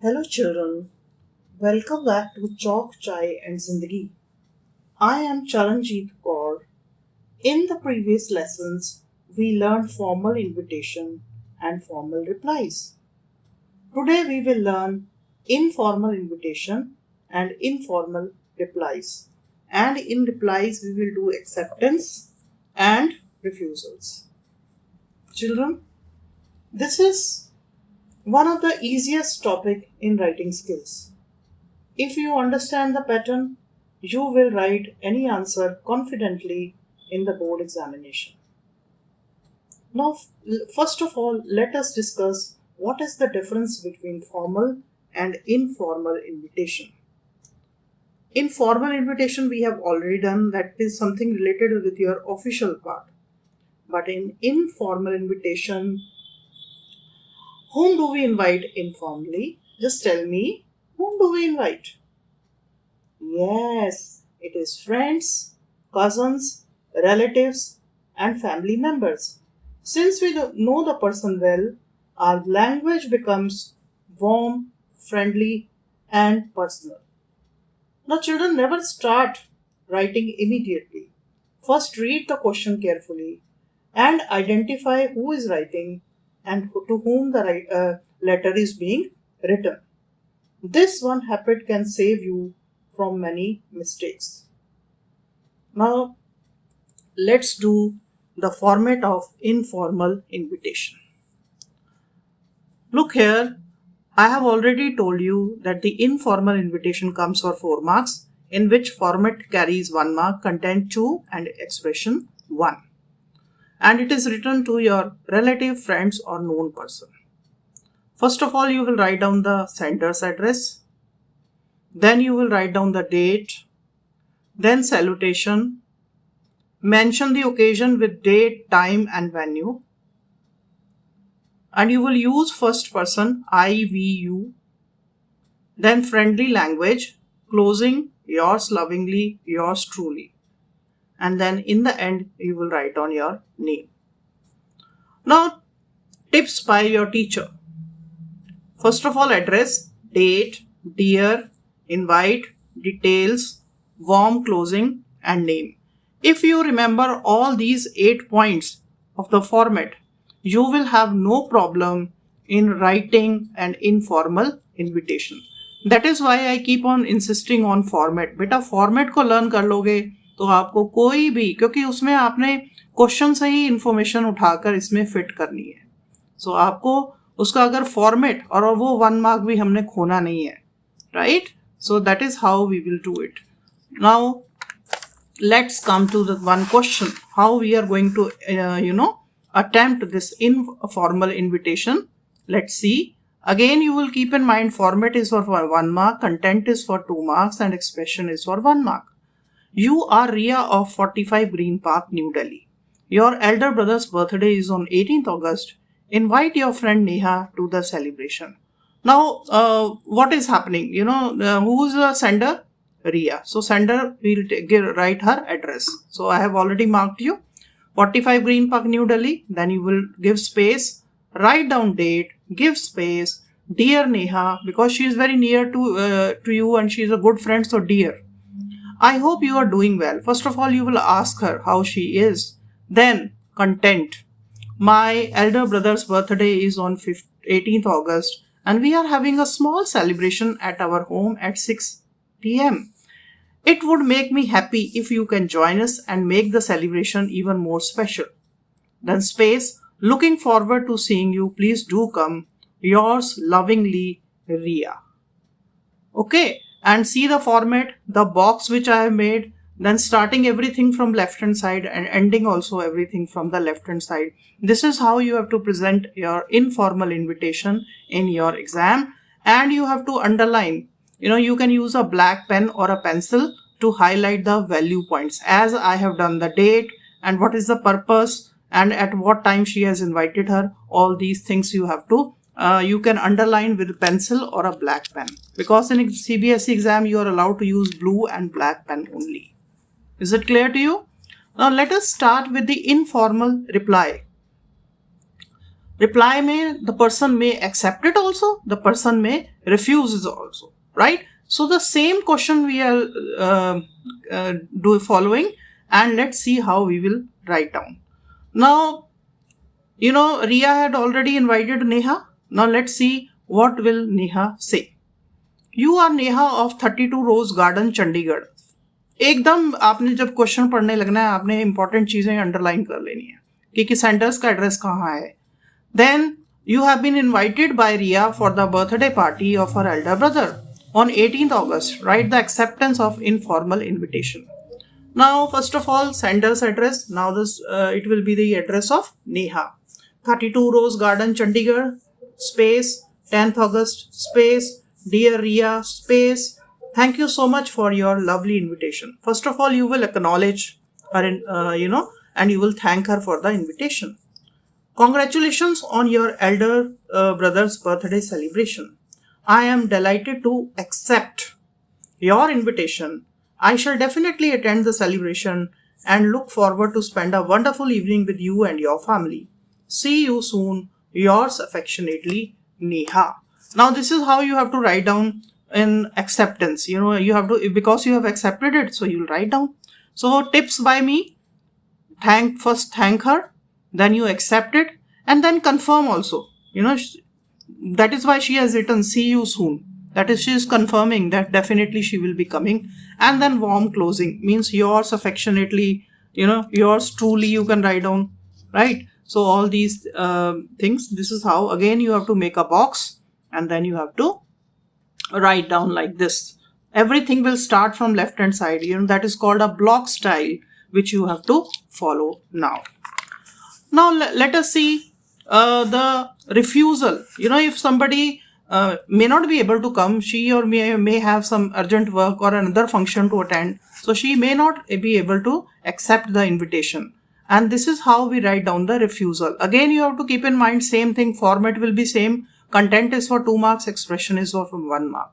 Hello children, welcome back to Chalk Chai and Zindagi. I am Charanjit Kaur. In the previous lessons, we learned formal invitation and formal replies. Today we will learn informal invitation and informal replies. And in replies we will do acceptance and refusals. Children, this is one of the easiest topic in writing skills. If you understand the pattern, you will write any answer confidently in the board examination. Now, first of all, let us discuss what is the difference between formal and informal invitation. In formal invitation, we have already done, that is something related with your official part. But in informal invitation, whom do we invite informally? Just tell me, whom do we invite? Yes, it is friends, cousins, relatives, and family members. Since we know the person well, our language becomes warm, friendly, and personal. Now, children, never start writing immediately. First, read the question carefully and identify who is writing and to whom the letter is being written. This one habit can save you from many mistakes. Now, let's do the format of informal invitation. Look here, I have already told you that the informal invitation comes for 4 marks, in which format carries 1 mark, content 2, and expression 1. And it is written to your relative, friends, or known person. First of all, you will write down the sender's address. Then you will write down the date, then salutation, mention the occasion with date, time and venue, and you will use first person I, we, you, then friendly language, closing, yours lovingly, yours truly, and then in the end you will write on your name. Now, tips by your teacher. First of all, address, date, dear, invite, details, warm closing, and name. If you remember all these 8 points of the format, you will have no problem in writing an informal invitation. That is why I keep on insisting on format. बेटा format को learn कर लोगे तो आपको कोई भी, क्योंकि उसमें आपने क्वेश्चन से ही इंफॉर्मेशन उठाकर इसमें फिट करनी है. सो आपको उसका अगर फॉर्मेट और वो 1 मार्क भी हमने खोना नहीं है, right? So that is how we will do it. Now let's come to the one question, how we are going to attempt this informal invitation. Let's see. Again, you will keep in mind format is for 1 mark, content is for 2 marks, and expression is for 1 mark. You are Ria of 45 Green Park, New Delhi. Your elder brother's birthday is on 18th August. Invite your friend Neha to the celebration. Now, what is happening? Who is the sender? Ria. So sender will write her address. So I have already marked you. 45 Green Park, New Delhi. Then you will give space, write down date, give space, dear Neha, because she is very near to you and she is a good friend. So dear, I hope you are doing well. First of all, you will ask her how she is. Then content. My elder brother's birthday is on 18th August and we are having a small celebration at our home at 6 p.m. It would make me happy if you can join us and make the celebration even more special. Then space, looking forward to seeing you. Please do come. Yours lovingly, Ria. Okay, and see the format, the box which I have made, then starting everything from left hand side and ending also everything from the left hand side. This is how you have to present your informal invitation in your exam, and you have to underline. You can use a black pen or a pencil to highlight the value points, as I have done the date and what is the purpose and at what time she has invited her. All these things you have to you can underline with a pencil or a black pen, because in CBSE exam you are allowed to use blue and black pen only. Is it clear to you? Now let us start with the informal reply. reply में the person may accept it also, the person may refuse it also, right? So the same question we are do following, and let's see how we will write down. Now, Ria had already invited Neha. Now let's see what will Neha say. You are Neha of 32 Rose Garden, Chandigarh. एकदम आपने जब question पढ़ने लगना है, आपने important चीजें underline कर लेनी है कि सेंटर्स का एड्रेस कहाँ है. Then you have been invited by Ria for the birthday party of her elder brother on 18th August. Write the acceptance of informal invitation. Now, first of all, sender's address. Now this it will be the address of Neha. 32 Rose Garden, Chandigarh, space, 10th August, space, dear Ria, space. Thank you so much for your lovely invitation. First of all, you will acknowledge her, and you will thank her for the invitation. Congratulations on your elder brother's birthday celebration. I am delighted to accept your invitation. I shall definitely attend the celebration and look forward to spend a wonderful evening with you and your family. See you soon. Yours affectionately, Neha. Now this is how you have to write down in acceptance. You have to, because you have accepted it, so you'll write down. So tips by me. First thank her, then you accept it, and then confirm also. That is why she has written see you soon. That is, she is confirming that definitely she will be coming. And then warm closing means yours affectionately, yours truly, you can write down, right? So all these things, this is how, again, you have to make a box and then you have to write down like this. Everything will start from left hand side. That is called a block style, which you have to follow now. Now let us see the refusal. If somebody may not be able to come, she or may have some urgent work or another function to attend, so she may not be able to accept the invitation. And this is how we write down the refusal. Again, you have to keep in mind, same thing, format will be same. Content is for 2 marks, expression is for 1 mark.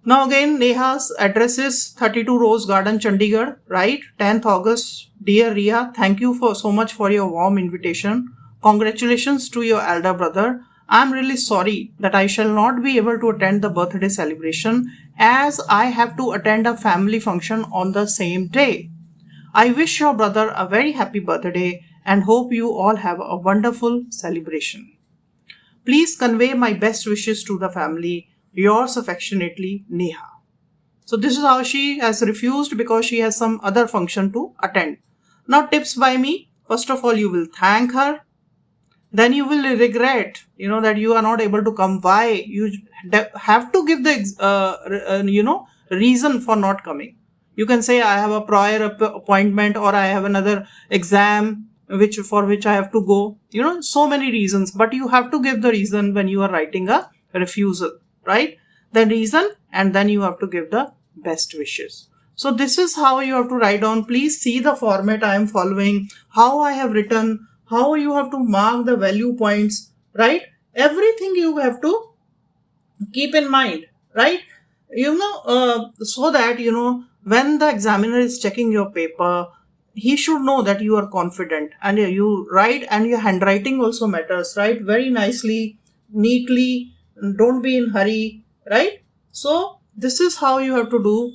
Now again, Neha's address is 32 Rose Garden, Chandigarh, right? 10th August. Dear Ria, thank you so much for your warm invitation. Congratulations to your elder brother. I'm really sorry that I shall not be able to attend the birthday celebration as I have to attend a family function on the same day. I wish your brother a very happy birthday and hope you all have a wonderful celebration. Please convey my best wishes to the family. Yours affectionately, Neha. So this is how she has refused because she has some other function to attend. Now tips by me. First of all, you will thank her. Then you will regret, that you are not able to come. Why? You have to give the, reason for not coming. You can say, I have a prior appointment or I have another exam for which I have to go. So many reasons. But you have to give the reason when you are writing a refusal, right? The reason, and then you have to give the best wishes. So this is how you have to write down. Please see the format I am following, how I have written, how you have to mark the value points, right? Everything you have to keep in mind, right? So that, when the examiner is checking your paper, he should know that you are confident and you write, and your handwriting also matters, right? Very nicely, neatly, don't be in hurry, right? So this is how you have to do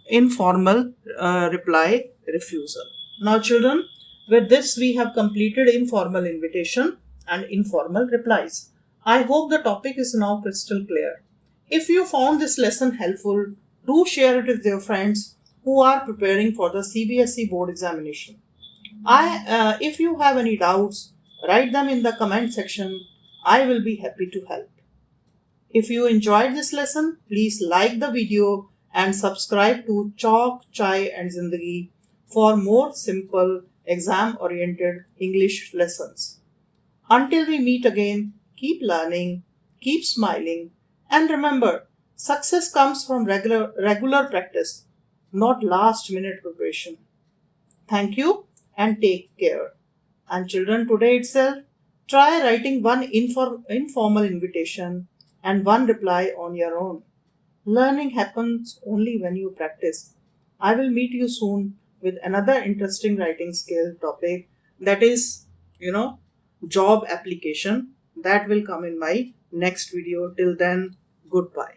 informal reply refusal. Now children, with this we have completed informal invitation and informal replies. I hope the topic is now crystal clear. If you found this lesson helpful, do share it with your friends who are preparing for the CBSE board examination. If you have any doubts, write them in the comment section. I will be happy to help. If you enjoyed this lesson, please like the video and subscribe to Chalk, Chai and Zindagi for more simple exam-oriented English lessons. Until we meet again, keep learning, keep smiling, and remember, success comes from regular practice, not last-minute preparation. Thank you and take care. And children, today itself, try writing one informal invitation and one reply on your own. Learning happens only when you practice. I will meet you soon with another interesting writing skill topic, that is, job application. That will come in my next video. Till then, goodbye.